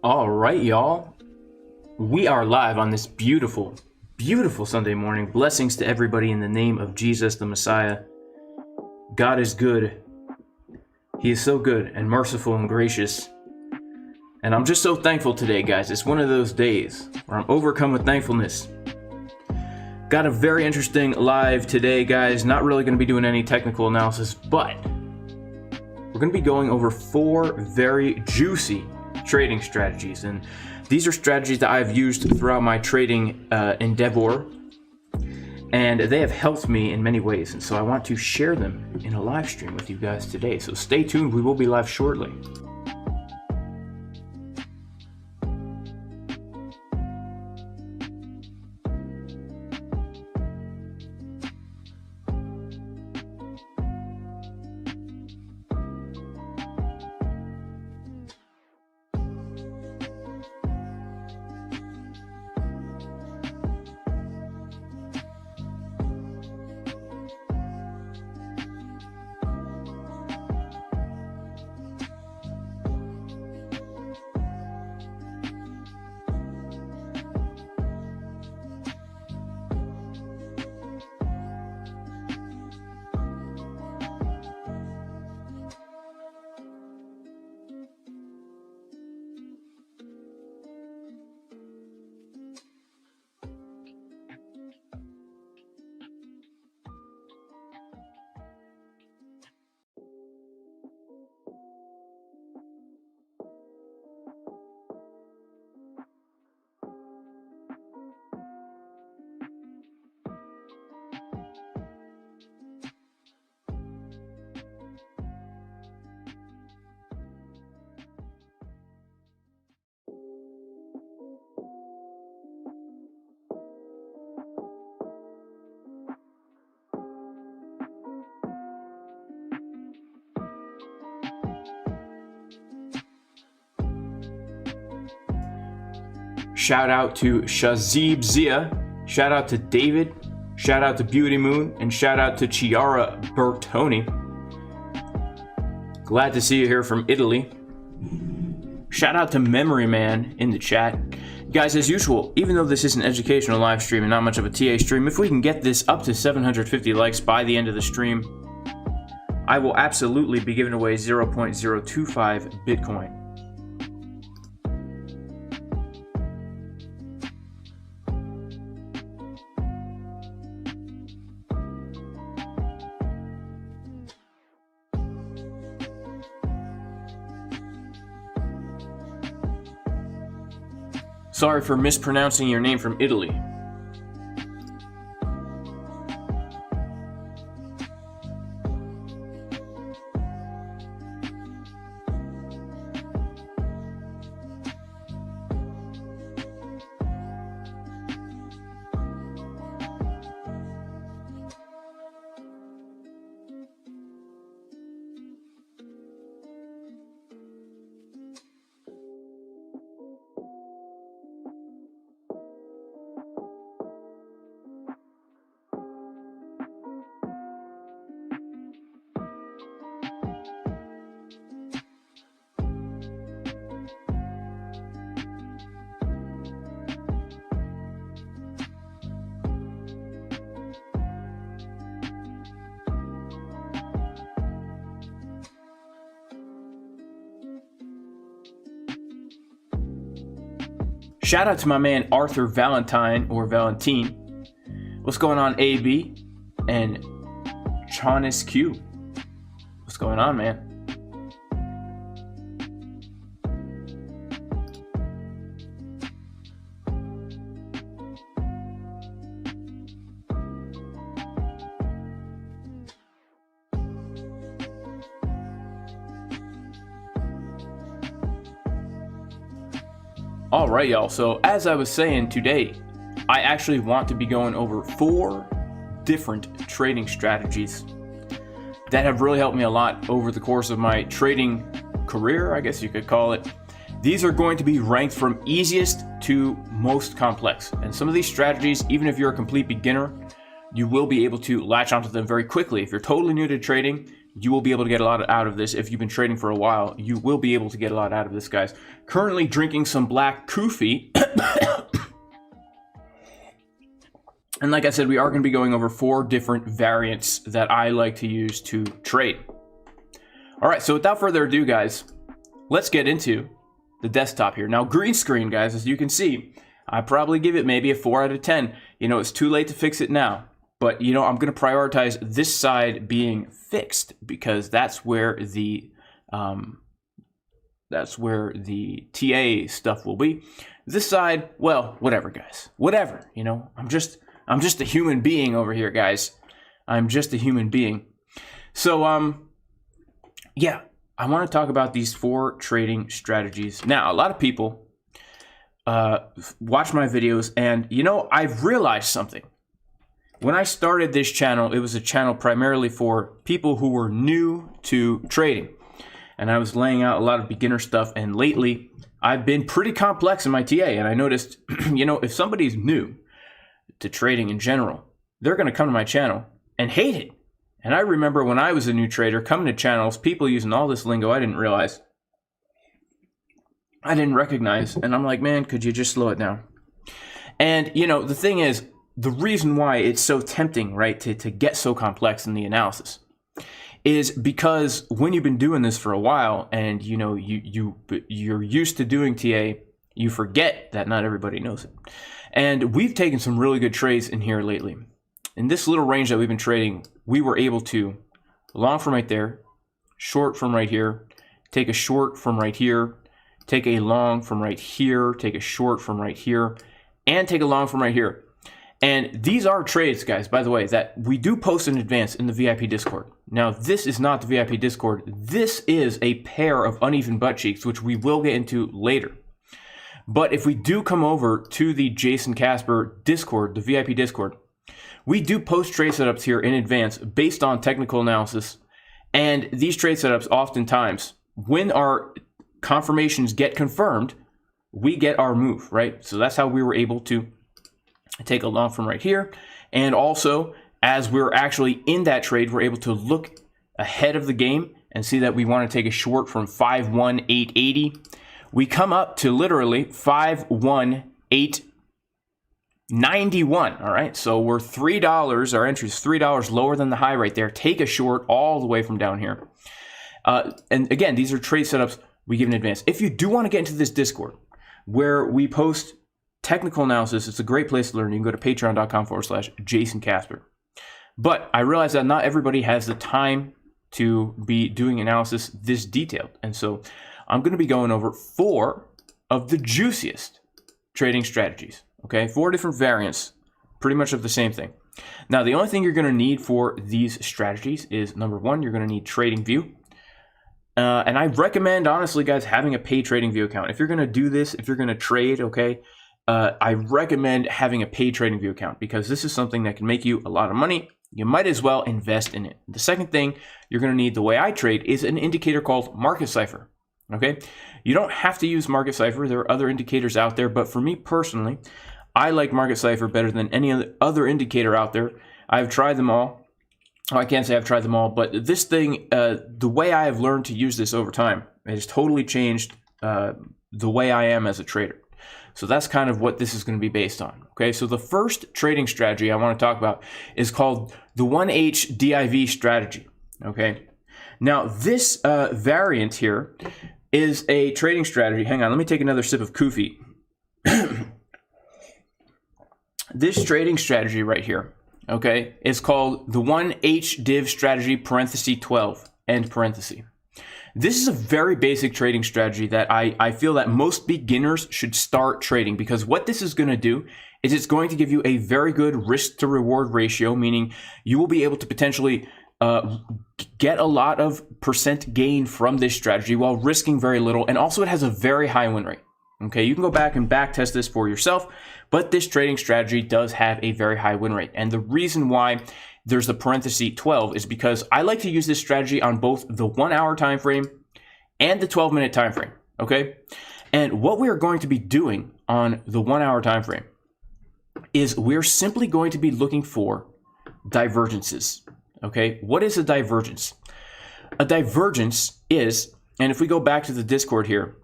All right, y'all. We are live on this beautiful, beautiful Sunday morning. Blessings to everybody in the name of Jesus, the Messiah. God is good. He is so good and merciful and gracious. And I'm just so thankful today, guys. It's one of those days where I'm overcome with thankfulness. Got a very interesting live today, guys. Not really going to be doing any technical analysis, but we're going to be going over 4 very juicy trading strategies, and these are strategies that I've used throughout my trading endeavor, and they have helped me in many ways, and so I want to share them in a live stream with you guys today. So stay tuned, we will be live shortly. Shout out to Shazib Zia, shout out to David, shout out to Beauty Moon, and shout out to Chiara Bertoni. Glad to see you here from Italy. Shout out to Memory Man in the chat. Guys, as usual, even though this is an educational live stream and not much of a TA stream, if we can get this up to 750 likes by the end of the stream, I will absolutely be giving away 0.025 Bitcoin. Sorry for mispronouncing your name from Italy. Shout out to my man Arthur Valentine, or Valentine. What's going on, AB? And Chaunis Q. What's going on, man? All right, y'all. So as I was saying today, I actually want to be going over 4 different trading strategies that have really helped me a lot over the course of my trading career, I guess you could call it. These are going to be ranked from easiest to most complex. And some of these strategies, even if you're a complete beginner, you will be able to latch onto them very quickly. If you're totally new to trading, you will be able to get a lot out of this. If you've been trading for a while, you will be able to get a lot out of this, guys. Currently drinking some black coffee. And like I said, we are going to be going over 4 different variants that I like to use to trade. All right, so without further ado, guys, let's get into the desktop here. Now, green screen, guys, as you can see, I probably give it maybe a 4 out of 10. You know, it's too late to fix it now. But, you know, I'm going to prioritize this side being fixed because that's where the TA stuff will be. This side, well, whatever, guys. Whatever, you know. I'm just a human being over here, guys. I'm just a human being. So, yeah, I want to talk about these 4 trading strategies. Now, a lot of people watch my videos, and, you know, I've realized something. When I started this channel, it was a channel primarily for people who were new to trading. And I was laying out a lot of beginner stuff, and lately, I've been pretty complex in my TA, and I noticed, you know, if somebody's new to trading in general, they're going to come to my channel and hate it. And I remember when I was a new trader coming to channels, people using all this lingo I didn't realize, I didn't recognize, and I'm like, man, could you just slow it down? And, you know, the thing is, the reason why it's so tempting, right, to get so complex in the analysis is because when you've been doing this for a while and, you know, you're used to doing TA, you forget that not everybody knows it. And we've taken some really good trades in here lately. In this little range that we've been trading, we were able to long from right there, short from right here, take a short from right here, take a long from right here, take a short from right here, and take a long from right here. And these are trades, guys, by the way, that we do post in advance in the VIP Discord. Now, this is not the VIP Discord. This is a pair of uneven butt cheeks, which we will get into later. But if we do come over to the Jason Casper Discord, the VIP Discord, we do post trade setups here in advance based on technical analysis. And these trade setups, oftentimes, when our confirmations get confirmed, we get our move, right? So that's how we were able to take a long from right here. And also, as we're actually in that trade, we're able to look ahead of the game and see that we want to take a short from 51880. We come up to literally 51891. All right, so we're $3. Our entry is $3 lower than the high right there. Take a short all the way from down here. And again, these are trade setups we give in advance. If you do want to get into this Discord where we post technical analysis, it's a great place to learn. You can go to patreon.com/Jason Casper. But I realize that not everybody has the time to be doing analysis this detailed. And so I'm going to be going over 4 of the juiciest trading strategies. Okay, 4 different variants, pretty much of the same thing. Now, the only thing you're going to need for these strategies is, number 1, you're going to need TradingView. And I recommend, honestly, guys, having a paid TradingView account. If you're going to do this, if you're going to trade, okay, I recommend having a paid TradingView account because this is something that can make you a lot of money. You might as well invest in it. The second thing you're going to need, the way I trade, is an indicator called Market Cipher. Okay, you don't have to use Market Cipher. There are other indicators out there, but for me personally, I like Market Cipher better than any other indicator out there. I've tried them all. Oh, I can't say I've tried them all, but this thing, the way I have learned to use this over time, it has totally changed the way I am as a trader. So that's kind of what this is going to be based on. Okay, so the first trading strategy I want to talk about is called the 1H DIV strategy. Okay, now this variant here is a trading strategy. Hang on, let me take another sip of coffee. This trading strategy right here, okay, is called the 1H div strategy parenthesis 12 end parenthesis. This is a very basic trading strategy that I feel that most beginners should start trading, because what this is going to do is it's going to give you a very good risk to reward ratio, meaning you will be able to potentially get a lot of percent gain from this strategy while risking very little. And also it has a very high win rate. Okay, you can go back and back test this for yourself, but this trading strategy does have a very high win rate. And the reason why there's the parenthesis 12 is because I like to use this strategy on both the 1 hour time frame and the 12-minute time frame. Okay, and what we are going to be doing on the 1 hour time frame is we're simply going to be looking for divergences. Okay, what is a divergence? a divergence is, and if we go back to the Discord here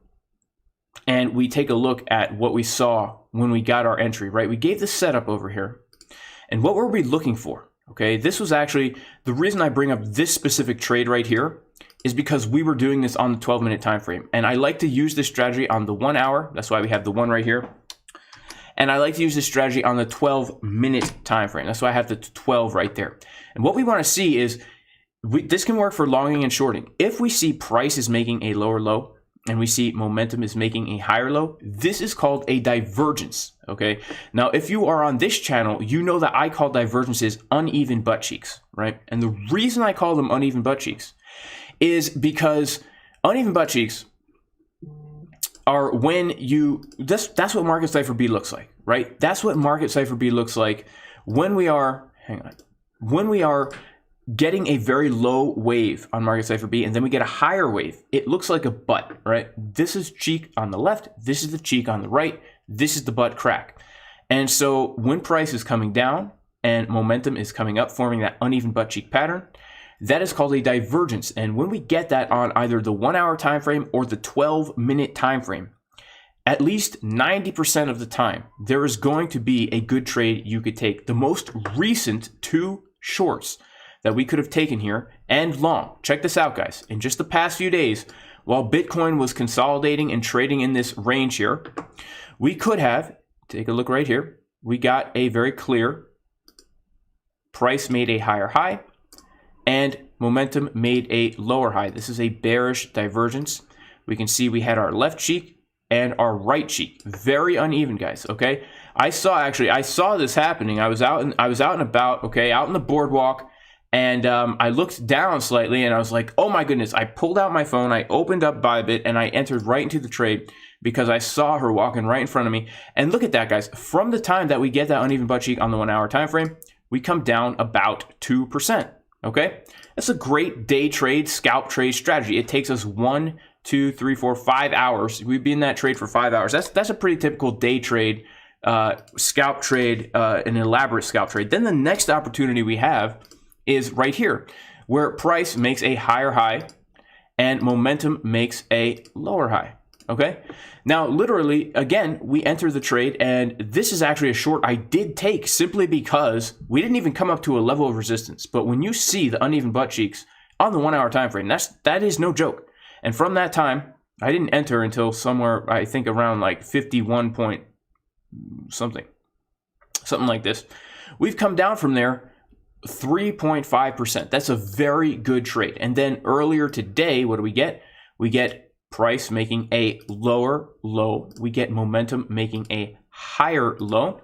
and we take a look at what we saw when we got our entry, right? We gave the setup over here. And what were we looking for? Okay, this was actually the reason I bring up this specific trade right here is because we were doing this on the 12-minute time frame. And I like to use this strategy on the 1 hour. That's why we have the 1 right here. And I like to use this strategy on the 12-minute time frame. That's why I have the 12 right there. And what we want to see is this can work for longing and shorting. If we see price is making a lower low and we see momentum is making a higher low, this is called a divergence, okay? Now, if you are on this channel, you know that I call divergences uneven butt cheeks, right? And the reason I call them uneven butt cheeks is because uneven butt cheeks are when you, that's what Market Cipher B looks like, right? That's what Market Cipher B looks like when we are, when we are getting a very low wave on Market Cipher B and then we get a higher wave. It looks like a butt, right? This is cheek on the left, this is the cheek on the right, this is the butt crack. And so when price is coming down and momentum is coming up, forming that uneven butt cheek pattern, that is called a divergence. And when we get that on either the 1 hour time frame or the 12-minute time frame, at least 90% of the time, there is going to be a good trade you could take. The most recent 2 shorts that we could have taken here and long. Check this out, guys. In just the past few days, while Bitcoin was consolidating and trading in this range here, we could have, take a look right here, we got a very clear price made a higher high and momentum made a lower high. This is a bearish divergence. We can see we had our left cheek and our right cheek. Very uneven, guys, okay? I saw this happening. I was out and about, okay, out on the boardwalk. And I looked down slightly and I was like, oh my goodness, I pulled out my phone, I opened up Bybit and I entered right into the trade because I saw her walking right in front of me. And look at that, guys. From the time that we get that uneven butt cheek on the 1 hour time frame, we come down about 2%, okay? That's a great day trade, scalp trade strategy. It takes us 1, 2, 3, 4, 5 hours. We'd be in that trade for 5 hours. That's a pretty typical day trade, scalp trade, an elaborate scalp trade. Then the next opportunity we have is right here, where price makes a higher high and momentum makes a lower high, okay? Now, literally, again, we enter the trade, and this is actually a short I did take simply because we didn't even come up to a level of resistance. But when you see the uneven butt cheeks on the 1 hour time frame, that is no joke. And from that time, I didn't enter until somewhere, I think around like 51 point something like this. We've come down from there 3.5%. That's a very good trade. And then earlier today, what do we get? We get price making a lower low. We get momentum making a higher low.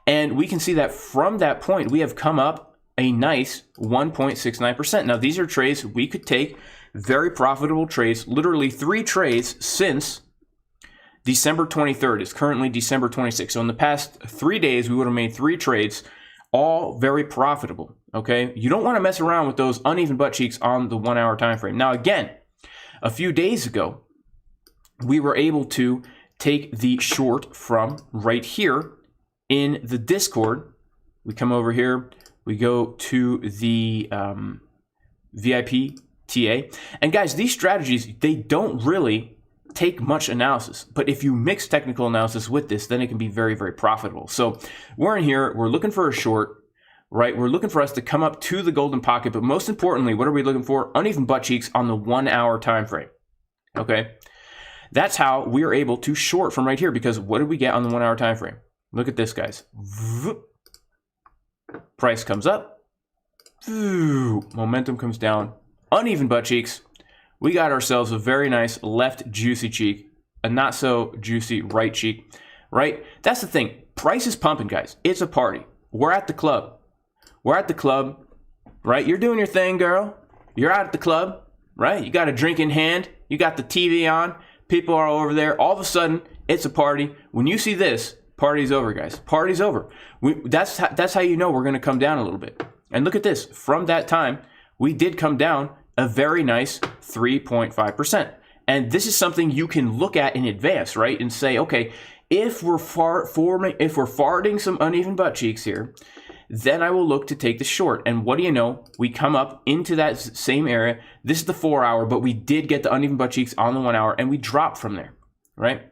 And we can see that from that point, we have come up a nice 1.69%. Now, these are trades we could take, very profitable trades, literally 3 trades since December 23rd. It's currently December 26th. So in the past 3 days, we would have made 3 trades, all very profitable, okay? You don't want to mess around with those uneven butt cheeks on the 1 hour time frame. Now, again, a few days ago, we were able to take the short from right here in the Discord. We come over here, we go to the VIP TA. And guys, these strategies, they don't really take much analysis, but if you mix technical analysis with this, then it can be very, very profitable. So we're in here, we're looking for a short, right? We're looking for us to come up to the golden pocket, but most importantly, what are we looking for? Uneven butt cheeks on the 1 hour time frame, okay? That's how we are able to short from right here, because what did we get on the 1 hour time frame? Look at this, guys. Price comes up, momentum comes down, uneven butt cheeks. We got ourselves a very nice left juicy cheek, a not so juicy right cheek, right? That's the thing. Price is pumping, guys. It's a party. We're at the club. We're at the club, right? You're doing your thing, girl. You're out at the club, right? You got a drink in hand. You got the TV on. People are over there. All of a sudden, it's a party. When you see this, party's over, guys. Party's over. That's how you know we're going to come down a little bit. And look at this. From that time, we did come down a very nice 3.5%. And this is something you can look at in advance, right? And say, okay, if we're farting some uneven butt cheeks here, then I will look to take the short. And what do you know? We come up into that same area. This is the 4 hour, but we did get the uneven butt cheeks on the 1 hour, and we drop from there, right?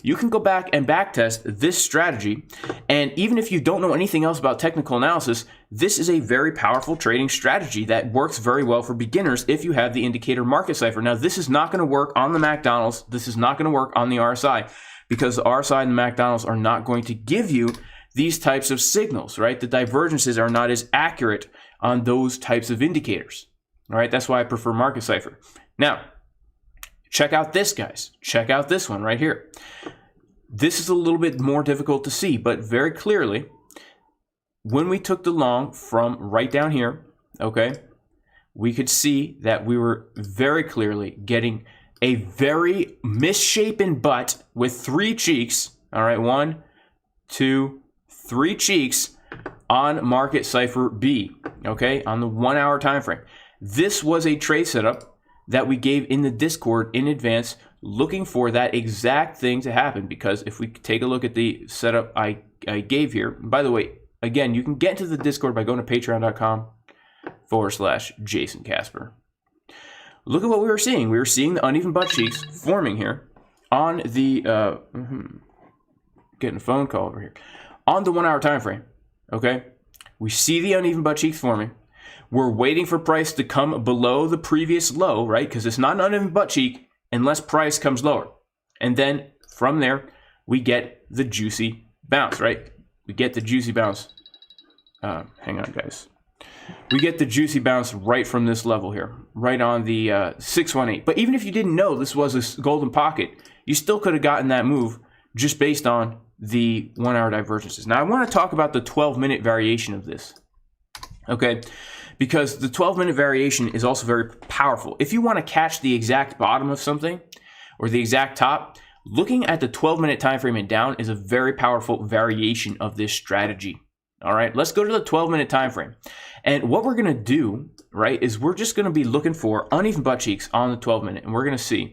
You can go back and backtest this strategy, and even if you don't know anything else about technical analysis, this is a very powerful trading strategy that works very well for beginners if you have the indicator market cipher. Now, this is not going to work on the McDonald's. This is not going to work on the RSI, because the RSI and the McDonald's are not going to give you these types of signals, right? The divergences are not as accurate on those types of indicators, all right? That's why I prefer market cipher. Now, check out this, guys. Check out this one right here. This is a little bit more difficult to see, but very clearly, when we took the long from right down here, okay, we could see that we were very clearly getting a very misshapen butt with 3 cheeks. All right, 1, 2, 3 cheeks on market cipher B, okay, on the 1 hour time frame. This was a trade setup that we gave in the Discord in advance, looking for that exact thing to happen. Because if we take a look at the setup I gave here, by the way, again, you can get into the Discord by going to patreon.com/Jason Casper. Look at what we were seeing. We were seeing the uneven butt cheeks forming here on the, getting a phone call over here, on the 1 hour time frame, okay? We see the uneven butt cheeks forming. We're waiting for price to come below the previous low, right? Because it's not an uneven butt cheek unless price comes lower. And then from there, we get the juicy bounce, right? We get the juicy bounce. Hang on, guys. We get the juicy bounce right from this level here, right on the 618. But even if you didn't know this was a golden pocket, you still could have gotten that move just based on the 1 hour divergences. Now, I want to talk about the 12-minute variation of this, okay? Because the 12-minute variation is also very powerful. If you want to catch the exact bottom of something or the exact top, looking at the 12-minute time frame and down is a very powerful variation of this strategy. All right, let's go to the 12-minute time frame. And what we're going to do, right, is we're just going to be looking for uneven butt cheeks on the 12-minute, and we're going to see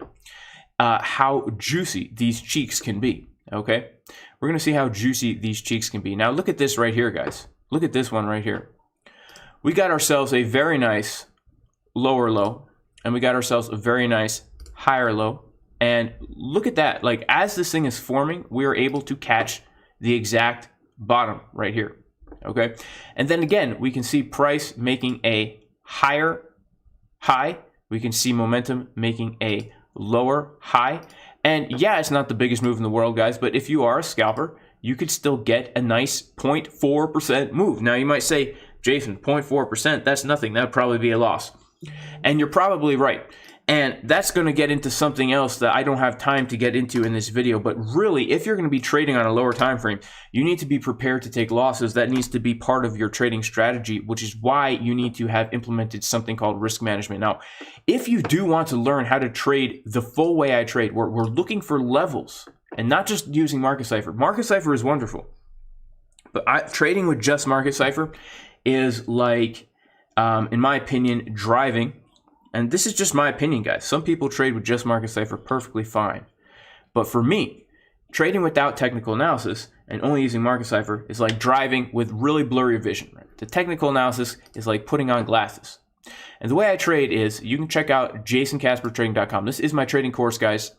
how juicy these cheeks can be, okay? We're going to see how juicy these cheeks can be. Now, look at this right here, guys. Look at this one right here. We got ourselves a very nice lower low, and we got ourselves a very nice higher low. And look at that. Like, as this thing is forming, we are able to catch the exact bottom right here, okay? And then again, we can see price making a higher high. We can see momentum making a lower high. And yeah, it's not the biggest move in the world, guys, but if you are a scalper, you could still get a nice 0.4% move. Now, you might say, Jason, 0.4%, that's nothing. That would probably be a loss. And you're probably right. And that's going to get into something else that I don't have time to get into in this video. But really, if you're going to be trading on a lower time frame, you need to be prepared to take losses. That needs to be part of your trading strategy, which is why you need to have implemented something called risk management. Now, if you do want to learn how to trade the full way I trade, we're looking for levels and not just using market cipher. Market cipher is wonderful. But trading with just market cipher is like, in my opinion, driving. And this is just my opinion, guys. Some people trade with just market cipher perfectly fine. But for me, trading without technical analysis and only using market cipher is like driving with really blurry vision. Right? The technical analysis is like putting on glasses. And the way I trade is, you can check out jasoncaspertrading.com. This is my trading course, guys.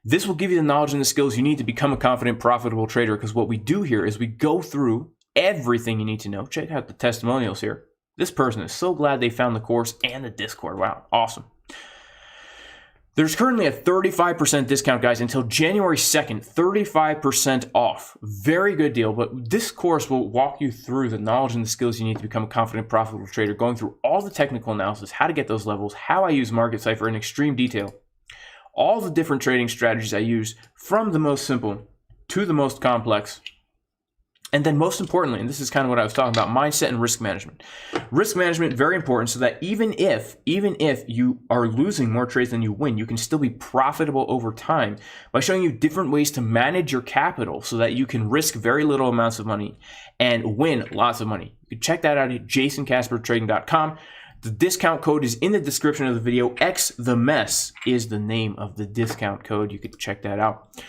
This will give you the knowledge and the skills you need to become a confident, profitable trader, because what we do here is we go through everything you need to know. Check out the testimonials here. This person is so glad they found the course and the Discord. Wow, awesome. There's currently a 35% discount, guys, until January 2nd, 35% off. Very good deal, but this course will walk you through the knowledge and the skills you need to become a confident, profitable trader, going through all the technical analysis, how to get those levels, how I use market cipher in extreme detail, all the different trading strategies I use, from the most simple to the most complex. And then most importantly, and this is kind of what I was talking about, mindset and risk management. Risk management, very important, so that even if you are losing more trades than you win, you can still be profitable over time by showing you different ways to manage your capital so that you can risk very little amounts of money and win lots of money. You can check that out at jasoncaspertrading.com. The discount code is in the description of the video. X the mess is the name of the discount code. You could check that out.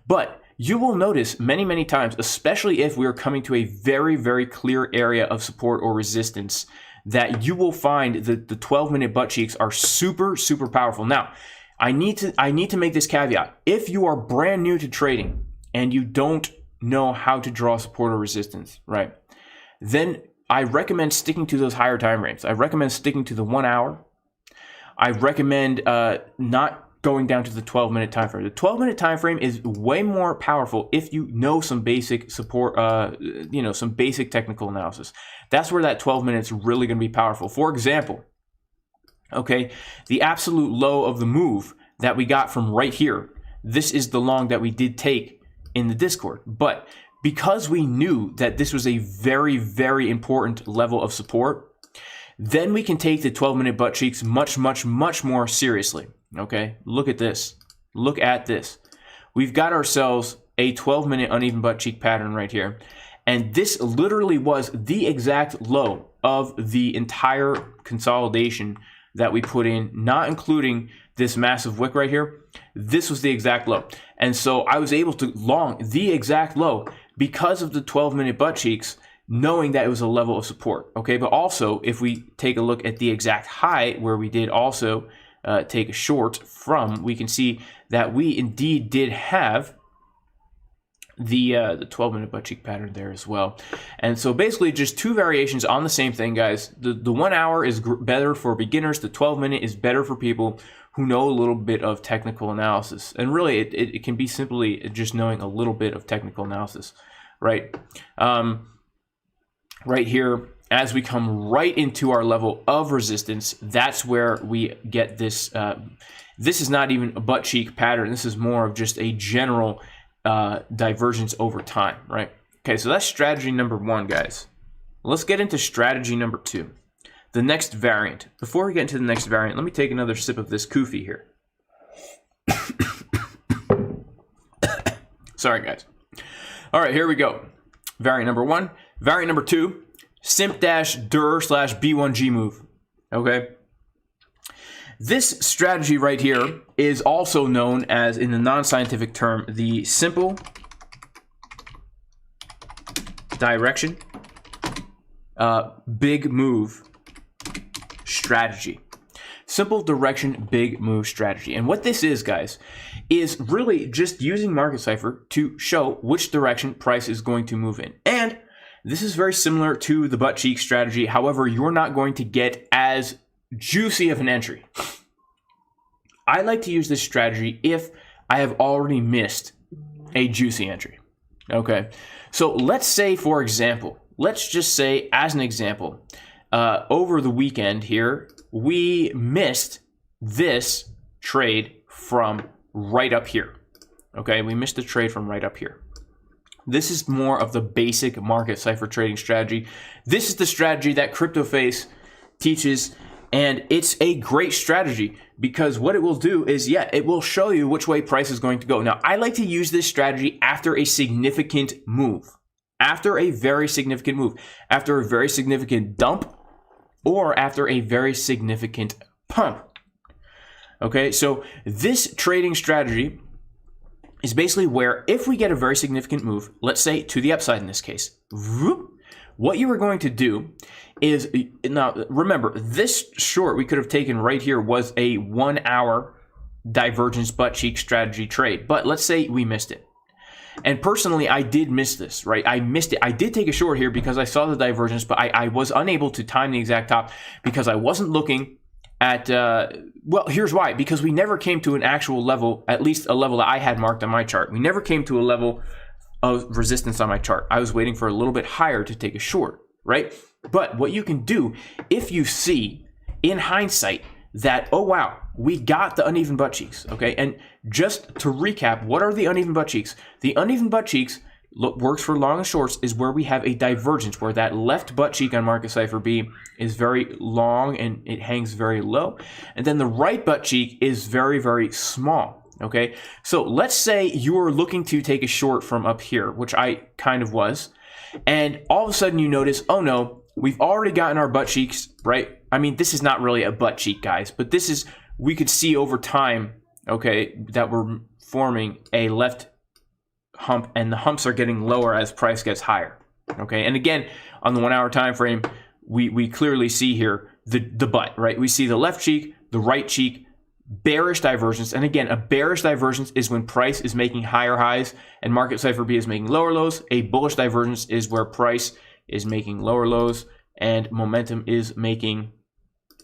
But you will notice many times, especially if we're coming to a very clear area of support or resistance, that you will find that the 12-minute butt cheeks are super powerful. Now, I need to make this caveat. If you are brand new to trading and you don't know how to draw support or resistance, right, then I recommend sticking to those higher time frames. I recommend sticking to the 1 hour. I recommend not going down to the 12-minute time frame. The 12-minute time frame is way more powerful if you know some basic support, some basic technical analysis. That's where that 12 minutes really going to be powerful. For example, okay, the absolute low of the move that we got from right here, this is the long that we did take in the Discord. But because we knew that this was a very important level of support, then we can take the 12-minute butt cheeks much more seriously. Okay, look at this. Look at this. We've got ourselves a 12-minute uneven butt cheek pattern right here. And this literally was the exact low of the entire consolidation that we put in, not including this massive wick right here. This was the exact low. And so I was able to long the exact low because of the 12-minute butt cheeks, knowing that it was a level of support. Okay, but also if we take a look at the exact high where we did also take a short from, we can see that we indeed did have the 12-minute butt cheek pattern there as well. And so basically just two variations on the same thing, guys. The 1 hour is better for beginners. The 12-minute is better for people who know a little bit of technical analysis. And really it can be simply just knowing a little bit of technical analysis, right? Right here, as we come right into our level of resistance, that's where we get this. This is not even a butt cheek pattern. This is more of just a general divergence over time, right? Okay, so that's strategy number 1, guys. Let's get into strategy number 2, the next variant. Before we get into the next variant, let me take another sip of this Koofy here. Sorry, guys. All right, here we go. Variant number 1. Variant number 2. Simp-dur/B1G move. Okay. This strategy right here is also known as, in the non-scientific term, the simple direction big move strategy. Simple direction big move strategy. And what this is, guys, is really just using Market Cipher to show which direction price is going to move in. And this is very similar to the butt cheek strategy. However, you're not going to get as juicy of an entry. I like to use this strategy if I have already missed a juicy entry. Okay, so let's say, for example, let's just say as an example, over the weekend here, we missed this trade from right up here. Okay, we missed the trade from right up here. This is more of the basic Market Cipher trading strategy. This is the strategy that CryptoFace teaches, and it's a great strategy because what it will do is, yeah, it will show you which way price is going to go. Now, I like to use this strategy after a significant move, after a very significant move, after a very significant dump, or after a very significant pump. Okay, so this trading strategy is basically where if we get a very significant move, let's say to the upside in this case, what you are going to do is, now remember, this short we could have taken right here was a 1 hour divergence butt cheek strategy trade. But let's say we missed it. And personally, I did miss this, right? I missed it. I did take a short here because I saw the divergence, but I was unable to time the exact top because I wasn't looking at, well, here's why. Because we never came to an actual level, at least a level that I had marked on my chart. We never came to a level of resistance on my chart. I was waiting for a little bit higher to take a short, right? But what you can do, if you see in hindsight that, oh wow, we got the uneven butt cheeks, okay? And just to recap, what are the uneven butt cheeks? The uneven butt cheeks works for long and shorts is where we have a divergence, where that left butt cheek on Market Cipher B is very long and it hangs very low. And then the right butt cheek is very, very small, okay? So let's say you are looking to take a short from up here, which I kind of was, and all of a sudden you notice, oh no, we've already gotten our butt cheeks, right? I mean, this is not really a butt cheek, guys, but this is, we could see over time, okay, that we're forming a left hump, and the humps are getting lower as price gets higher. Okay, and again, on the 1 hour time frame, we clearly see here the butt, right? We see the left cheek, the right cheek, bearish divergence. And again, a bearish divergence is when price is making higher highs and market Cipher B is making lower lows. A bullish divergence is where price is making lower lows and momentum is making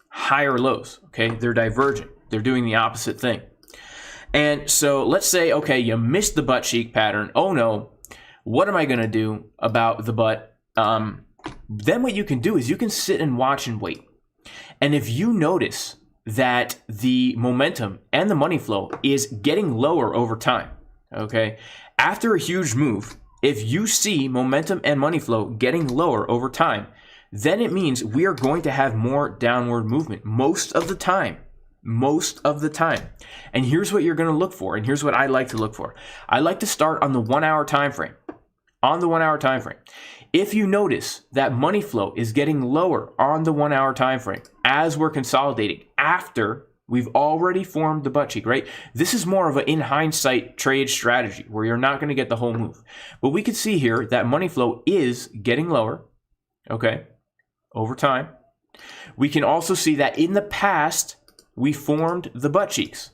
higher lows. Okay, they're divergent. They're doing the opposite thing. And so let's say, okay, you missed the butt cheek pattern. Oh no, what am I going to do about the butt? Then what you can do is you can sit and watch and wait. And if you notice that the momentum and the money flow is getting lower over time, okay, after a huge move, if you see momentum and money flow getting lower over time, then it means we are going to have more downward movement most of the time. Most of the time. And here's what you're going to look for, and here's what I like to look for. I like to start on the 1 hour time frame. On the 1 hour time frame. If you notice that money flow is getting lower on the 1 hour time frame as we're consolidating after we've already formed the butt cheek, right? This is more of an in hindsight trade strategy where you're not going to get the whole move. But we can see here that money flow is getting lower, okay, over time. We can also see that in the past, we formed the butt cheeks.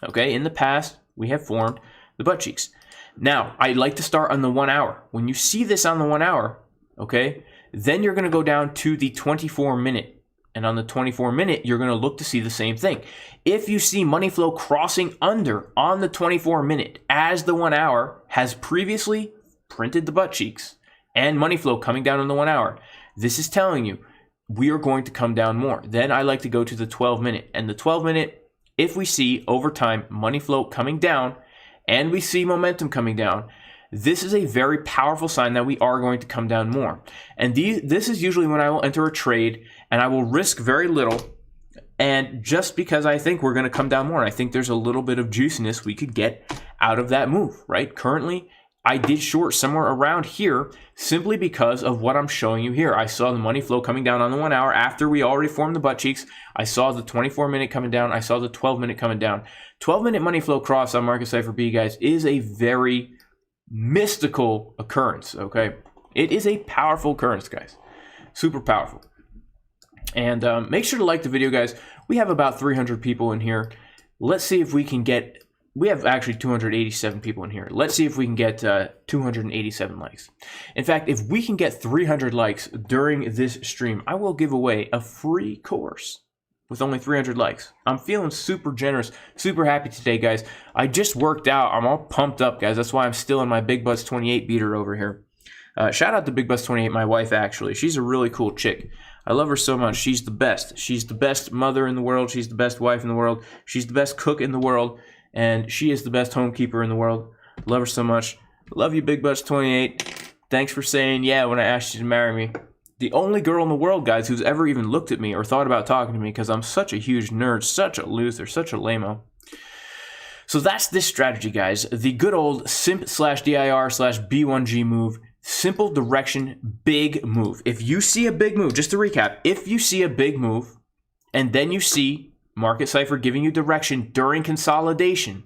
Okay, in the past, we have formed the butt cheeks. Now, I like to start on the 1 hour. When you see this on the 1 hour, okay, then you're going to go down to the 24 minute. And on the 24 minute, you're going to look to see the same thing. If you see money flow crossing under on the 24 minute as the 1 hour has previously printed the butt cheeks and money flow coming down on the 1 hour, this is telling you we are going to come down more. Then I like to go to the 12 minute. And the 12 minute, if we see over time money flow coming down and we see momentum coming down, this is a very powerful sign that we are going to come down more. And this is usually when I will enter a trade and I will risk very little. And just because I think we're going to come down more, I think there's a little bit of juiciness we could get out of that move, right? Currently, I did short somewhere around here simply because of what I'm showing you here. I saw the money flow coming down on the 1 hour after we already formed the butt cheeks. I saw the 24 minute coming down. I saw the 12 minute coming down. 12 minute money flow cross on market Cipher B, guys, is a very mystical occurrence, okay? It is a powerful occurrence, guys. Super powerful. And make sure to like the video, guys. We have about 300 people in here. Let's see if we can get... We have actually 287 people in here. Let's see if we can get 287 likes. In fact, if we can get 300 likes during this stream, I will give away a free course with only 300 likes. I'm feeling super generous, super happy today, guys. I just worked out. I'm all pumped up, guys. That's why I'm still in my Big Butts 28 beater over here. Shout out to Big Butts 28, my wife, actually. She's a really cool chick. I love her so much. She's the best. She's the best mother in the world. She's the best wife in the world. She's the best cook in the world. And she is the best homekeeper in the world. Love her so much. Love you, Big Butts 28. Thanks for saying yeah when I asked you to marry me. The only girl in the world, guys, who's ever even looked at me or thought about talking to me because I'm such a huge nerd, such a loser, such a lame-o. So that's this strategy, guys. The good old simp/dir/B1G move. Simple direction, big move. If you see a big move, just to recap, if you see a big move and then you see market Cipher giving you direction during consolidation,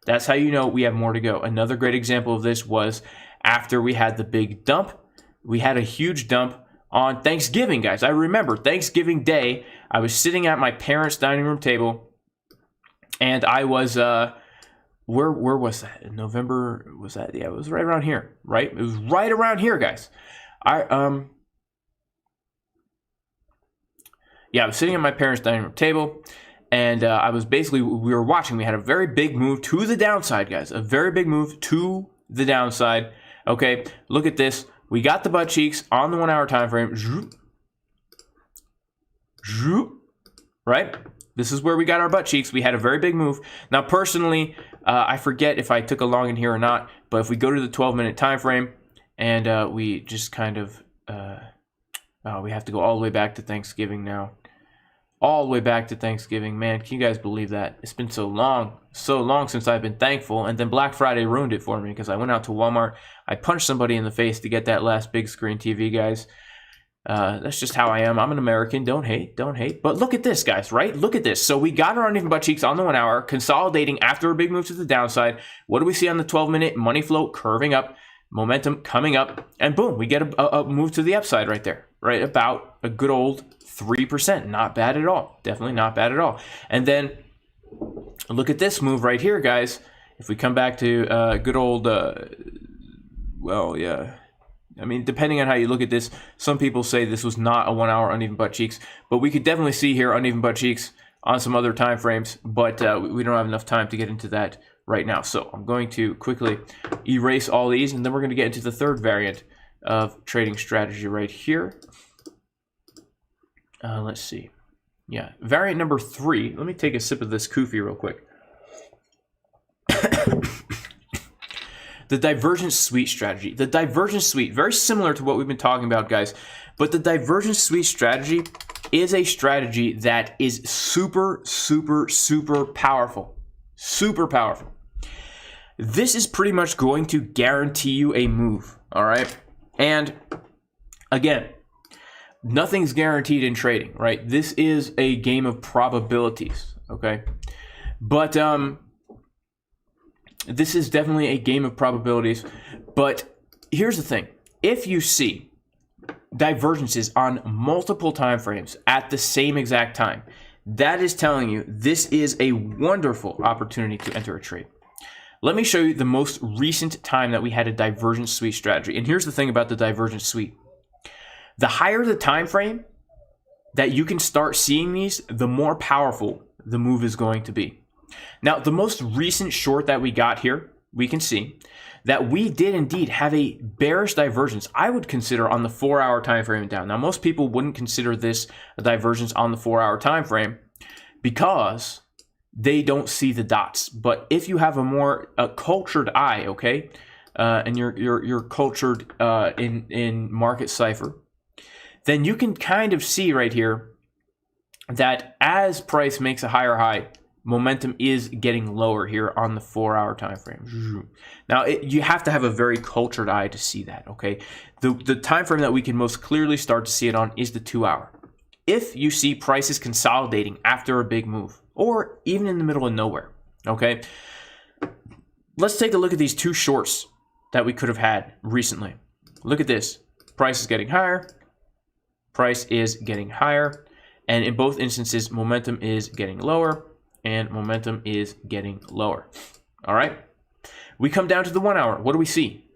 that's how you know we have more to go. Another great example of this was after we had the big dump. We had a huge dump on Thanksgiving, guys. I remember Thanksgiving Day, I was sitting at my parents' dining room table, and I was, where was that? In November, was that? Yeah, it was right around here, right? It was right around here, guys. Yeah, I was sitting at my parents' dining room table, and I was basically, we were watching. We had a very big move to the downside, guys. A very big move to the downside. Okay, look at this. We got the butt cheeks on the 1 hour time frame. Right? This is where we got our butt cheeks. We had a very big move. Now, personally, I forget if I took a long in here or not, but if we go to the 12-minute time frame and we just kind of, we have to go all the way back to Thanksgiving now. All the way back to Thanksgiving. Man, can you guys believe that? It's been so long since I've been thankful. And then Black Friday ruined it for me because I went out to Walmart. I punched somebody in the face to get that last big screen TV, guys. That's just how I am. I'm an American. Don't hate. Don't hate. But look at this, guys, right? Look at this. So we got our uneven butt cheeks on the 1 hour, consolidating after a big move to the downside. What do we see on the 12-minute? Money flow curving up, momentum coming up, and boom, we get a move to the upside right there, right? About a good old 3%. Not bad at all. Definitely not bad at all. And then look at this move right here, guys. If we come back to good old, well, yeah. I mean, depending on how you look at this, some people say this was not a 1 hour uneven butt cheeks, but we could definitely see here uneven butt cheeks on some other time frames, but we don't have enough time to get into that right now. So I'm going to quickly erase all these, and then we're going to get into the third variant of trading strategy right here. Let's see. Yeah, variant number 3. Let me take a sip of this Koofy real quick. The Divergence Suite strategy. The Divergence Suite, very similar to what we've been talking about, guys. But the Divergence Suite strategy is a strategy that is super, super, super powerful. Super powerful. This is pretty much going to guarantee you a move, all right? And again, nothing's guaranteed in trading, right? This is a game of probabilities, okay? But this is definitely a game of probabilities, but here's the thing. If you see divergences on multiple time frames at the same exact time, that is telling you this is a wonderful opportunity to enter a trade. Let me show you the most recent time that we had a Divergence Suite strategy. And here's the thing about the Divergence Suite. The higher the time frame that you can start seeing these, the more powerful the move is going to be. Now, the most recent short that we got here, we can see that we did indeed have a bearish divergence. I would consider on the 4 hour time frame down. Now, most people wouldn't consider this a divergence on the 4 hour time frame because they don't see the dots. But if you have a more cultured eye, okay, and you're cultured in market Cipher, then you can kind of see right here that as price makes a higher high, momentum is getting lower here on the 4 hour time frame. Now, you have to have a very cultured eye to see that, okay? The time frame that we can most clearly start to see it on is the 2 hour. If you see prices consolidating after a big move, or even in the middle of nowhere, okay? Let's take a look at these two shorts that we could have had recently. Look at this. Price is getting higher. Price is getting higher. And in both instances, momentum is getting lower. And momentum is getting lower. All right. We come down to the 1 hour. What do we see?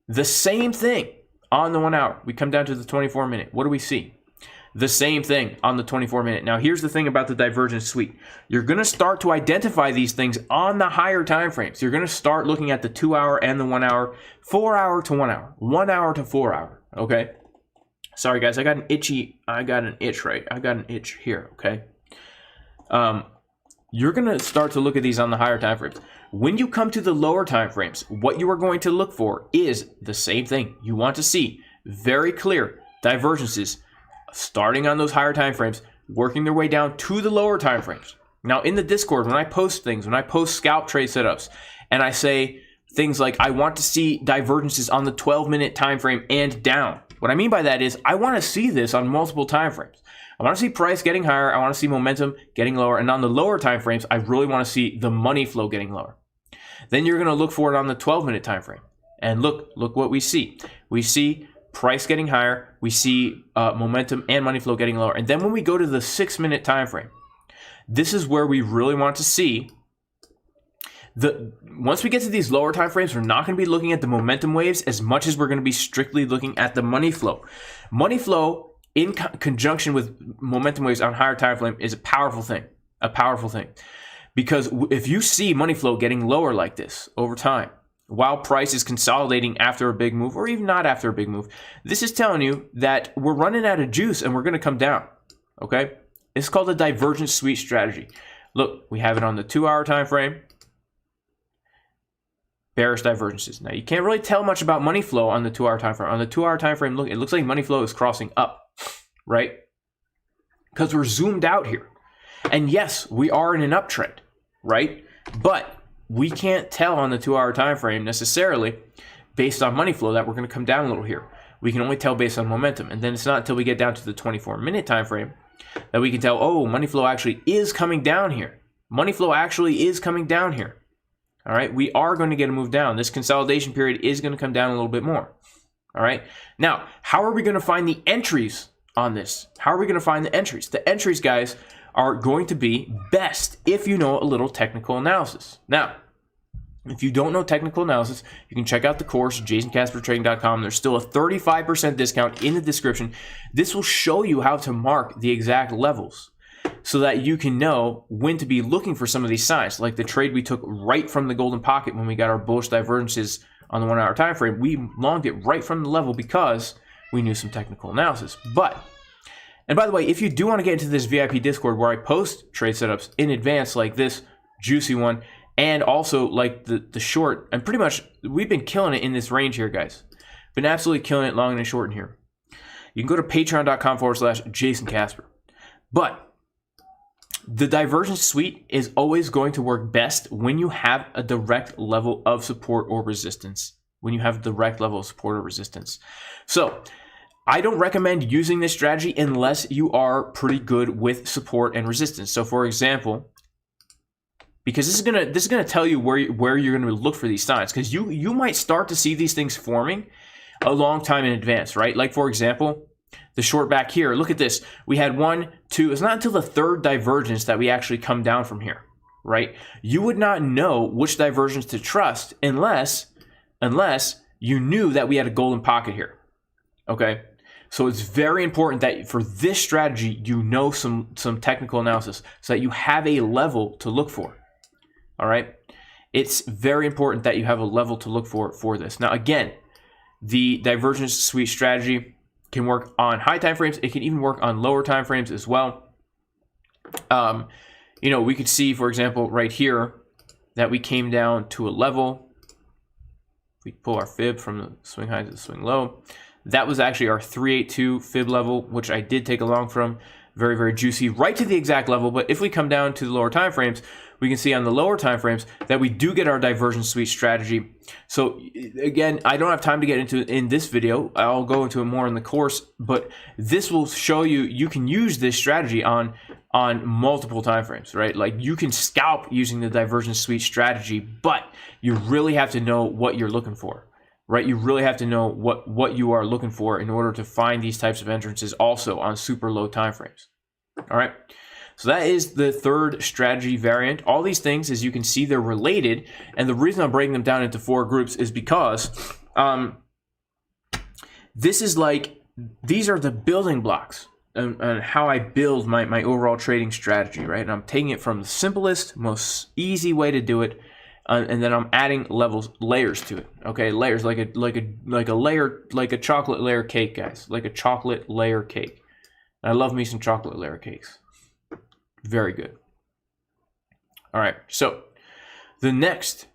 The same thing on the 1 hour. We come down to the 24 minute. What do we see? The same thing on the 24 minute. Now, here's the thing about the Divergence Suite. You're going to start to identify these things on the higher time frames. You're going to start looking at the 2 hour and the 1 hour, 4 hour to 1 hour, 1 hour to 4 hour. Okay. Sorry, guys. I got an itch right. I got an itch here. Okay. You're going to start to look at these on the higher time frames. When you come to the lower time frames, what you are going to look for is the same thing. You want to see very clear divergences starting on those higher time frames, working their way down to the lower time frames. Now, in the Discord, when I post things, when I post scalp trade setups, and I say things like, I want to see divergences on the 12-minute time frame and down. What I mean by that is I want to see this on multiple time frames. I want to see price getting higher. I want to see momentum getting lower. And on the lower time frames, I really want to see the money flow getting lower. Then you're going to look for it on the 12-minute time frame. And look what we see. We see price getting higher. We see momentum and money flow getting lower. And then when we go to the 6-minute time frame, this is where we really want to see once we get to these lower time frames, we're not going to be looking at the momentum waves as much as we're going to be strictly looking at the money flow. Money flow in conjunction with momentum waves on higher time frame is a powerful thing. Because if you see money flow getting lower like this over time, while price is consolidating after a big move, or even not after a big move, this is telling you that we're running out of juice and we're going to come down, okay? It's called the Divergence Suite strategy. Look, we have it on the 2 hour time frame. Bearish divergences. Now, you can't really tell much about money flow on the 2 hour time frame. On the 2 hour time frame, look, it looks like money flow is crossing up, right? Because we're zoomed out here. And yes, we are in an uptrend, right? But we can't tell on the 2 hour time frame necessarily based on money flow that we're going to come down a little here. we can only tell based on momentum. And then it's not until we get down to the 24-minute time frame that we can tell, oh, money flow actually is coming down here. Money flow actually is coming down here. All right, we are going to get a move down. This consolidation period is going to come down a little bit more. All right, now, how are we going to find the entries on this? How are we going to find the entries? The entries, guys, are going to be best if you know a little technical analysis. Now, if you don't know technical analysis, you can check out the course, jasoncaspertrading.com. There's still a 35% discount in the description. This will show you how to mark the exact levels so that you can know when to be looking for some of these signs. Like the trade we took right from the golden pocket when we got our bullish divergences on the 1 hour time frame. We longed it right from the level because we knew some technical analysis. And by the way, if you do want to get into this VIP Discord where I post trade setups in advance like this juicy one, and also like the short, and pretty much we've been killing it in this range here, guys. Been absolutely killing it long and short in here. You can go to patreon.com/JasonCasper. But the Divergence suite is always going to work best when you have a direct level of support or resistance. So I don't recommend using this strategy unless you are pretty good with support and resistance. So for example, because this is gonna tell you where you're gonna look for these signs, because you might start to see these things forming a long time in advance, right? Like for example, the short back here. Look at this. We had 1, 2. It's not until the third divergence that we actually come down from here, right? You would not know which divergence to trust unless you knew that we had a golden pocket here. Okay. So it's very important that for this strategy, you know some technical analysis so that you have a level to look for. All right. It's very important that you have a level to look for this. Now, again, the Divergence suite strategy can work on high time frames. It can even work on lower time frames as well. We could see, for example, right here that we came down to a level. If we pull our fib from the swing high to the swing low, that was actually our 382 fib level, which I did take along from. Very, very juicy, right to the exact level. But if we come down to the lower time frames, we can see on the lower time frames that we do get our Divergence suite strategy. So again, I don't have time to get into it in this video. I'll go into it more in the course, but this will show you can use this strategy on multiple time frames, right? Like you can scalp using the Divergence suite strategy, but you really have to know what you're looking for, right? You really have to know what you are looking for in order to find these types of entrances also on super low time frames. All right. So that is the third strategy variant. All these things, as you can see, they're related. And the reason I'm breaking them down into 4 groups is because this is like, these are the building blocks and how I build my overall trading strategy, right? And I'm taking it from the simplest, most easy way to do it. And then I'm adding layers to it. Okay, layers like a chocolate layer cake, guys. Like a chocolate layer cake. I love me some chocolate layer cakes. Very good. All right, so the next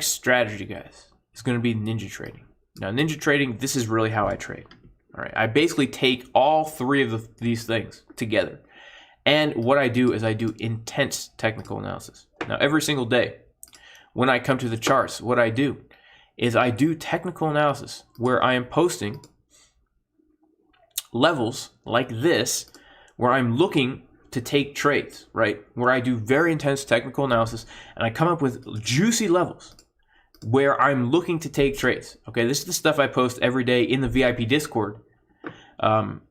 strategy, guys, is going to be ninja trading. Now, ninja trading, this is really how I trade. All right, I basically take all 3 of these things together. And what I do is I do intense technical analysis. Now, every single day when I come to the charts, what I do is I do technical analysis where I am posting levels like this where I'm looking to take trades, right? Where I do very intense technical analysis and I come up with juicy levels where I'm looking to take trades. Okay, this is the stuff I post every day in the VIP Discord. And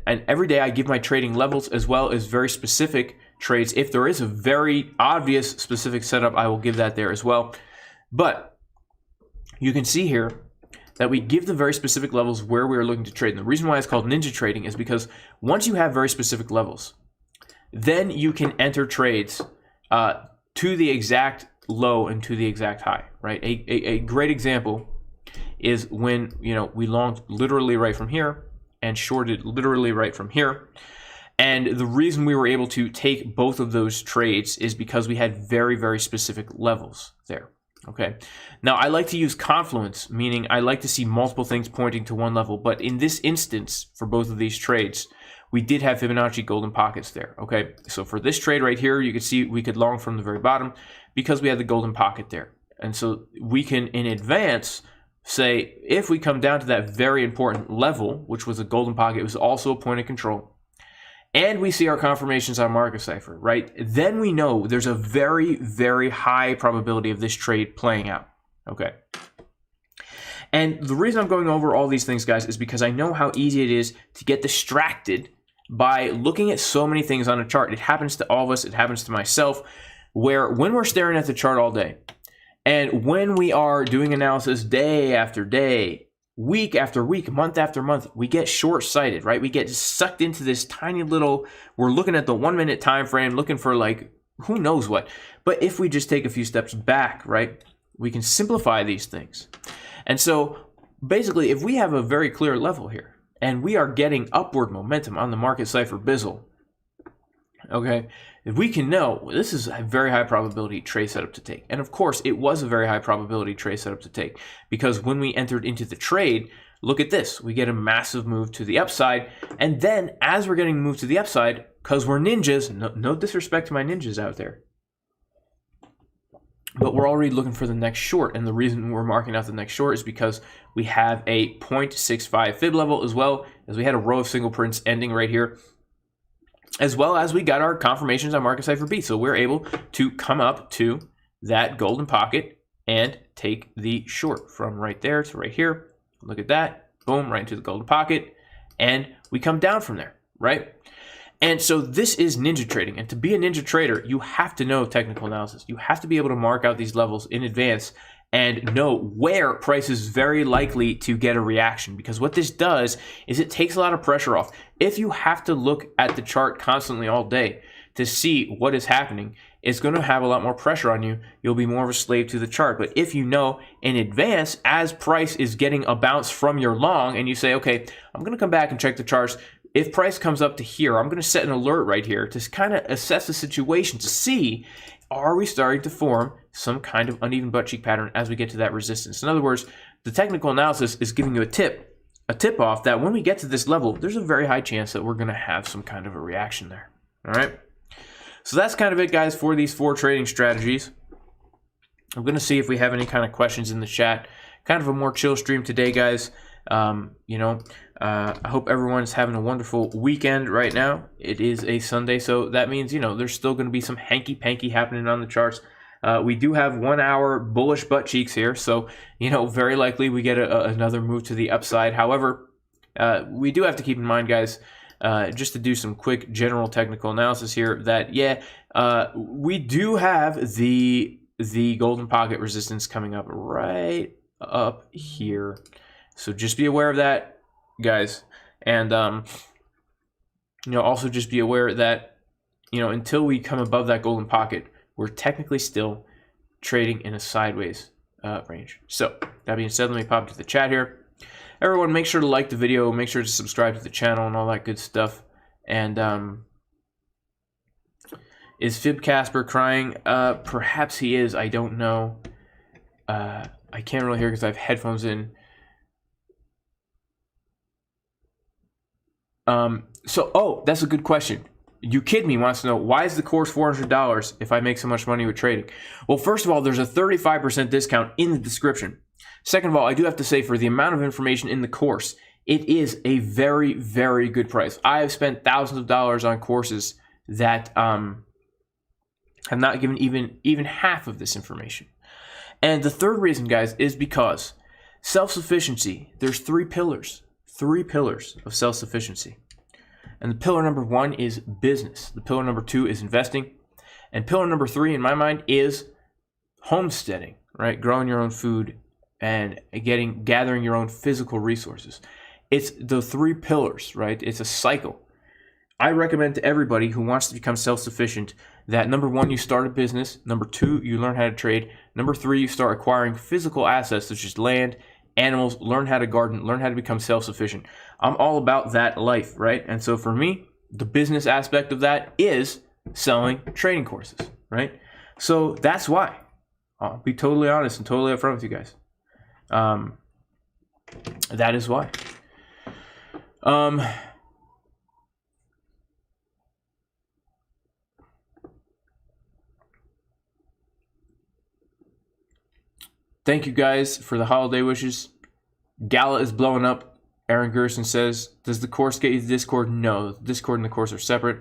every day I give my trading levels as well as very specific trades. If there is a very obvious specific setup, I will give that there as well. But you can see here that we give the very specific levels where we are looking to trade. And the reason why it's called ninja trading is because once you have very specific levels, then you can enter trades to the exact low and to the exact high, right? A great example is when we longed literally right from here and shorted literally right from here. And the reason we were able to take both of those trades is because we had very, very specific levels there. Okay. Now, I like to use confluence, meaning I like to see multiple things pointing to one level. But in this instance, for both of these trades, we did have Fibonacci golden pockets there. Okay. So for this trade right here, you can see we could long from the very bottom because we had the golden pocket there. And so we can, in advance, say if we come down to that very important level, which was a golden pocket, it was also a point of control, and we see our confirmations on market cipher, right? Then we know there's a very, very high probability of this trade playing out, okay? And the reason I'm going over all these things, guys, is because I know how easy it is to get distracted by looking at so many things on a chart. It happens to all of us. It happens to myself, where when we're staring at the chart all day, and when we are doing analysis day after day, week after week, month after month, we get short-sighted, right? We get sucked into this tiny little, we're looking at the 1 minute time frame, looking for like, who knows what. But if we just take a few steps back, right, we can simplify these things. And so basically, if we have a very clear level here, and we are getting upward momentum on the market cipher Bizzle, okay, if we can know this is a very high probability trade setup to take. And of course, it was a very high probability trade setup to take, because when we entered into the trade, look at this, we get a massive move to the upside. And then as we're getting moved to the upside, because we're ninjas, no disrespect to my ninjas out there, but we're already looking for the next short. And the reason we're marking out the next short is because we have a 0.65 fib level, as well as we had a row of single prints ending right here, as well as we got our confirmations on market cipher B. So we're able to come up to that golden pocket and take the short from right there to right here. Look at that. Boom, right into the golden pocket. And we come down from there, right? And so this is ninja trading. And to be a ninja trader, you have to know technical analysis. You have to be able to mark out these levels in advance and know where price is very likely to get a reaction. Because what this does is it takes a lot of pressure off. If you have to look at the chart constantly all day to see what is happening, it's going to have a lot more pressure on you. You'll be more of a slave to the chart. But if you know in advance, as price is getting a bounce from your long, and you say, okay, I'm going to come back and check the charts. If price comes up to here, I'm going to set an alert right here to kind of assess the situation to see, are we starting to form some kind of uneven butt cheek pattern as we get to that resistance? In other words, the technical analysis is giving you a tip off that when we get to this level, there's a very high chance that we're going to have some kind of a reaction there. All right. So that's kind of it, guys, for these 4 trading strategies. I'm going to see if we have any kind of questions in the chat. Kind of a more chill stream today, guys. I hope everyone's having a wonderful weekend right now. It is a Sunday, so that means, there's still going to be some hanky-panky happening on the charts. We do have 1 hour bullish butt cheeks here, so, very likely we get another move to the upside. However, we do have to keep in mind, guys, just to do some quick general technical analysis here, that, we do have the golden pocket resistance coming up right up here. So just be aware of that, guys. And, also just be aware that, until we come above that golden pocket, we're technically still trading in a sideways range. So that being said, let me pop to the chat here. Everyone, make sure to like the video, make sure to subscribe to the channel and all that good stuff. And is Fib Casper crying? Perhaps he is. I don't know. I can't really hear because I have headphones in. That's a good question. You Kid Me wants to know, why is the course $400 if I make so much money with trading? Well, first of all, there's a 35% discount in the description. Second of all, I do have to say, for the amount of information in the course, it is a very, very good price. I have spent thousands of dollars on courses that have not given even half of this information. And the third reason, guys, is because self-sufficiency, there's 3 pillars of self-sufficiency. And the pillar number 1 is business. The pillar number 2 is investing. And pillar number 3, in my mind, is homesteading, right? Growing your own food and gathering your own physical resources. It's the 3 pillars, right? It's a cycle. I recommend to everybody who wants to become self-sufficient that number 1, you start a business. Number 2, you learn how to trade. Number 3, you start acquiring physical assets such as land, animals, learn how to garden, learn how to become self-sufficient. I'm all about that life, right? And so for me, the business aspect of that is selling trading courses, right? So that's why. I'll be totally honest and totally upfront with you guys. That is why. Thank you guys for the holiday wishes. Gala is blowing up. Aaron Gerson says, does the course get you the Discord? No, the Discord and the course are separate.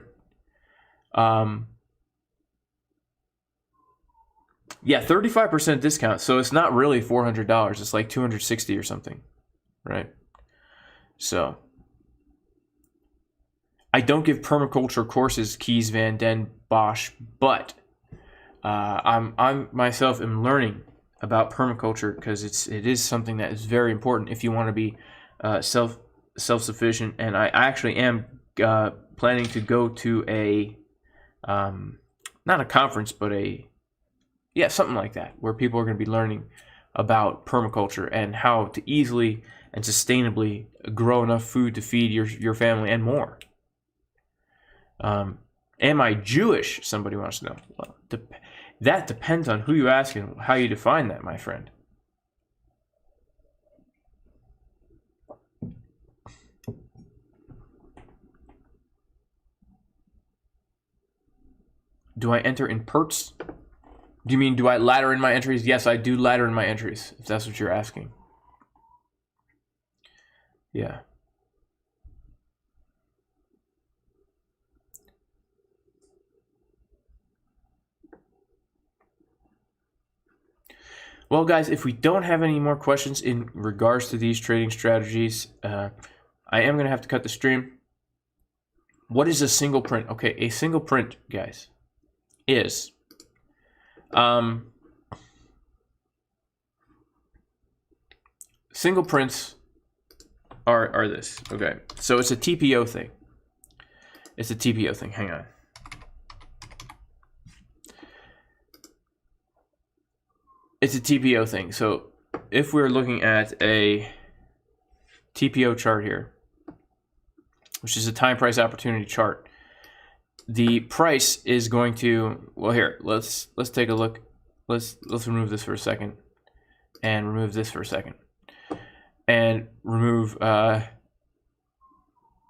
Yeah, 35% discount. So it's not really $400. It's like $260 or something, right? So I don't give permaculture courses, Keys, Van Den, Bosch, but I'm myself am learning about permaculture because it is something that is very important if you want to be self-sufficient. And I actually am planning to go to a not a conference, but something like that, where people are going to be learning about permaculture and how to easily and sustainably grow enough food to feed your family and more. Am I Jewish? Somebody wants to know. Well, that depends on who you ask and how you define that, my friend. Do I enter in perts? Do you mean, do I ladder in my entries? Yes, I do ladder in my entries, if that's what you're asking. Yeah. Well, guys, if we don't have any more questions in regards to these trading strategies, I am going to have to cut the stream. What is a single print? Okay, a single print, guys, is single prints are this. Okay, so it's a TPO thing. It's a TPO thing. Hang on. It's a TPO thing. So if we're looking at a TPO chart here, which is a time price opportunity chart, the price is going to, well, here, let's take a look. Let's remove this for a second and remove this for a second and remove no,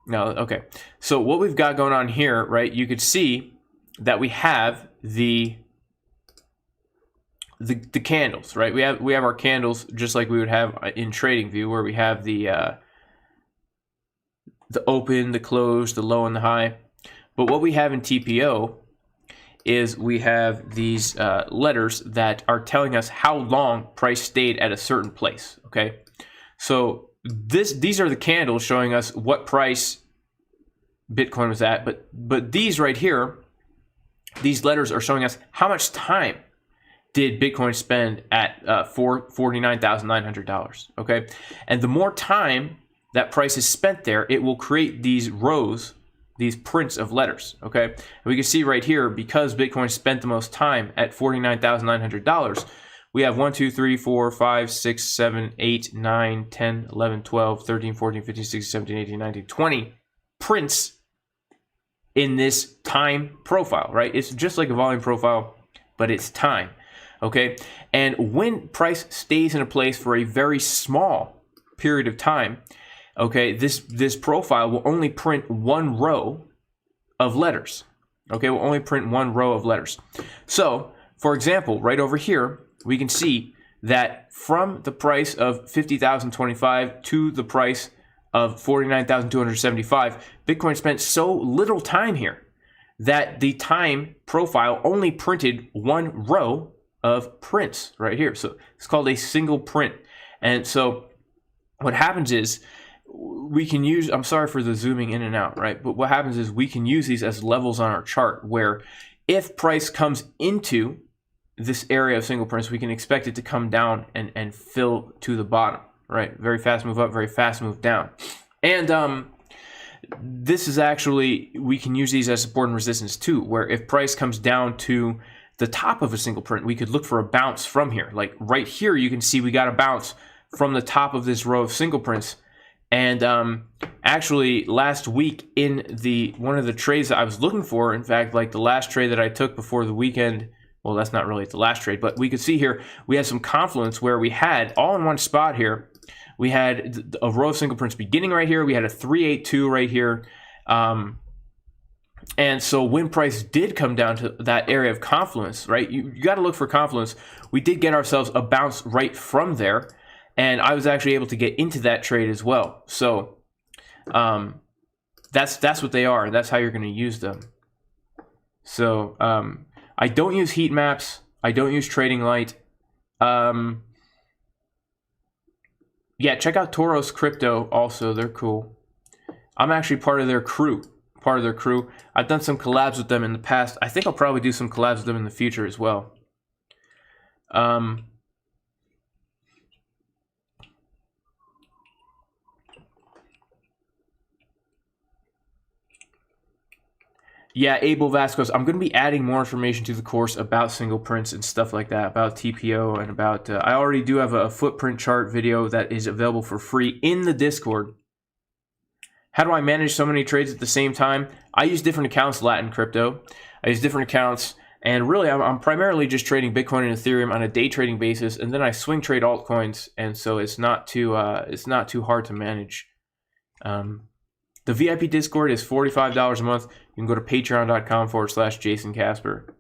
okay. So what we've got going on here, right? You could see that we have the candles, right? We have our candles just like we would have in TradingView, where we have the open, the close, the low, and the high. But what we have in TPO is we have these letters that are telling us how long price stayed at a certain place. Okay, so these are the candles showing us what price Bitcoin was at. But these right here, these letters are showing us how much time did Bitcoin spend at $49,900, okay? And the more time that price is spent there, it will create these rows, these prints of letters, okay? And we can see right here, because Bitcoin spent the most time at $49,900, we have 1, 2, 3, 4, 5, 6, 7, 8, 9, 10, 11, 12, 13, 14, 15, 16, 17, 18, 19, 20 prints in this time profile, right? It's just like a volume profile, but it's time. Okay, and when price stays in a place for a very small period of time, okay, this profile will only print one row of letters. Okay, we'll only print one row of letters. So, for example, right over here, we can see that from the price of $50,025 to the price of $49,275, Bitcoin spent so little time here that the time profile only printed one row of prints right here. So it's called a single print. And so what happens is we can use, I'm sorry for the zooming in and out, right? But what happens is we can use these as levels on our chart, where if price comes into this area of single prints, we can expect it to come down and fill to the bottom, right? Very fast move up, very fast move down. And this is actually, we can use these as support and resistance too, where if price comes down to the top of a single print, we could look for a bounce from here. Like right here, you can see we got a bounce from the top of this row of single prints. And actually, last week in one of the trades that I was looking for, in fact, like the last trade that I took before the weekend, well, that's not really the last trade, but we could see here, we had some confluence where we had all in one spot here. We had a row of single prints beginning right here. We had a 382 right here. And so when price did come down to that area of confluence, right? You got to look for confluence. We did get ourselves a bounce right from there, and I was actually able to get into that trade as well. So that's what they are. That's how you're going to use them. So I don't use heat maps. I don't use Trading Light. Yeah, check out Toros Crypto also. They're cool. I'm actually part of their crew. I've done some collabs with them in the past. I think I'll probably do some collabs with them in the future as well. Yeah, Abel Vasquez. I'm going to be adding more information to the course about single prints and stuff like that, about TPO and about... I already do have a footprint chart video that is available for free in the Discord. How do I manage so many trades at the same time? I use different accounts, Latin Crypto. I use different accounts, and really I'm primarily just trading Bitcoin and Ethereum on a day trading basis, and then I swing trade altcoins, and so it's not too hard to manage. The VIP Discord is $45 a month. You can go to patreon.com/Jason Casper.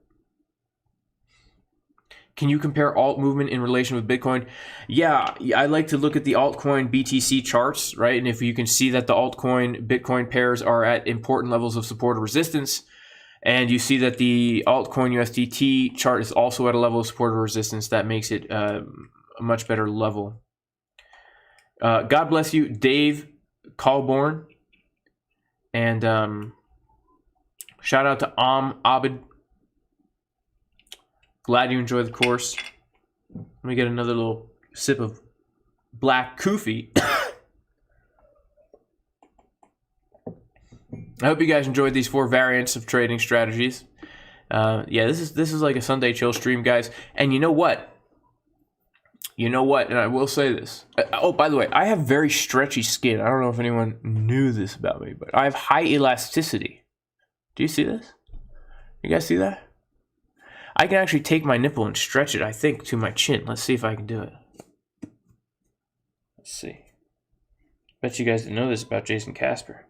Can you compare alt movement in relation with Bitcoin? Yeah, I like to look at the altcoin BTC charts, right? And if you can see that the altcoin Bitcoin pairs are at important levels of support or resistance, and you see that the altcoin USDT chart is also at a level of support or resistance, that makes it a much better level. God bless you, Dave Colborn. And shout out to Abid. Glad you enjoy the course. Let me get another little sip of black coffee. I hope you guys enjoyed these 4 variants of trading strategies. Yeah, this is like a Sunday chill stream, guys. And you know what? And I will say this. Oh, by the way, I have very stretchy skin. I don't know if anyone knew this about me, but I have high elasticity. Do you see this? You guys see that? I can actually take my nipple and stretch it, I think, to my chin. Let's see if I can do it. Let's see. Bet you guys didn't know this about Jason Casper.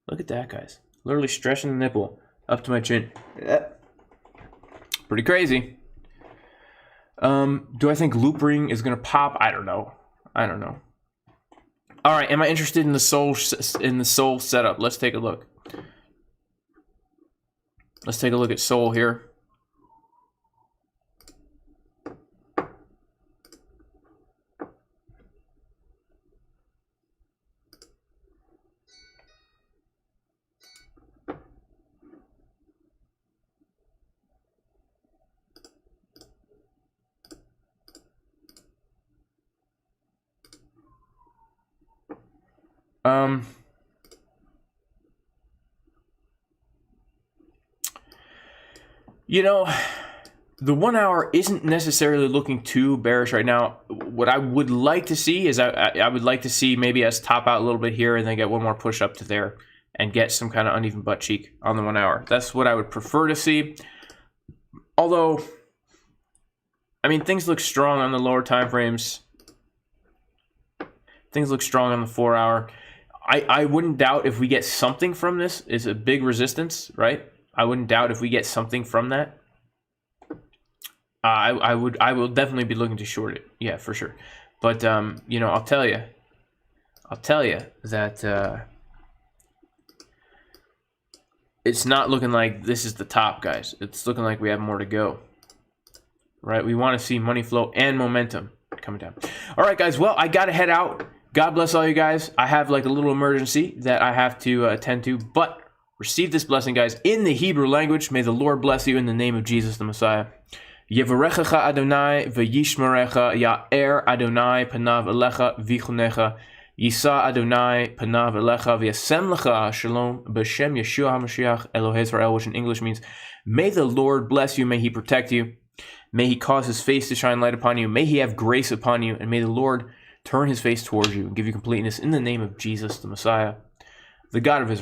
Look at that, guys. Literally stretching the nipple up to my chin. Yeah. Pretty crazy. Do I think loop ring is going to pop? I don't know. All right, am I interested in the Sol setup? Let's take a look. Let's take a look at Sol here. You know, the 1 hour isn't necessarily looking too bearish right now. What I would like to see is I would like to see maybe us top out a little bit here and then get one more push up to there and get some kind of uneven butt cheek on the 1 hour. That's what I would prefer to see. Although, I mean, things look strong on the lower time frames. Things look strong on the 4 hour. I wouldn't doubt if we get something from this. Is a big resistance, right? I wouldn't doubt if we get something from that. I will definitely be looking to short it. Yeah, for sure. But you know, I'll tell you that it's not looking like this is the top, guys. It's looking like we have more to go. Right? We want to see money flow and momentum coming down. All right, guys. Well, I got to head out. God bless all you guys. I have like a little emergency that I have to attend to, but receive this blessing, guys, in the Hebrew language. May the Lord bless you in the name of Jesus the Messiah. Yevarechecha Adonai v'yishmerecha ya'er Adonai panav elecha v'chunecha Yisa Adonai panav elecha v'yasem lecha shalom b'shem Yeshua HaMashiach Elohei Israel, which in English means, may the Lord bless you, may he protect you, may he cause his face to shine light upon you, may he have grace upon you, and may the Lord turn his face towards you and give you completeness in the name of Jesus the Messiah, the God of Israel.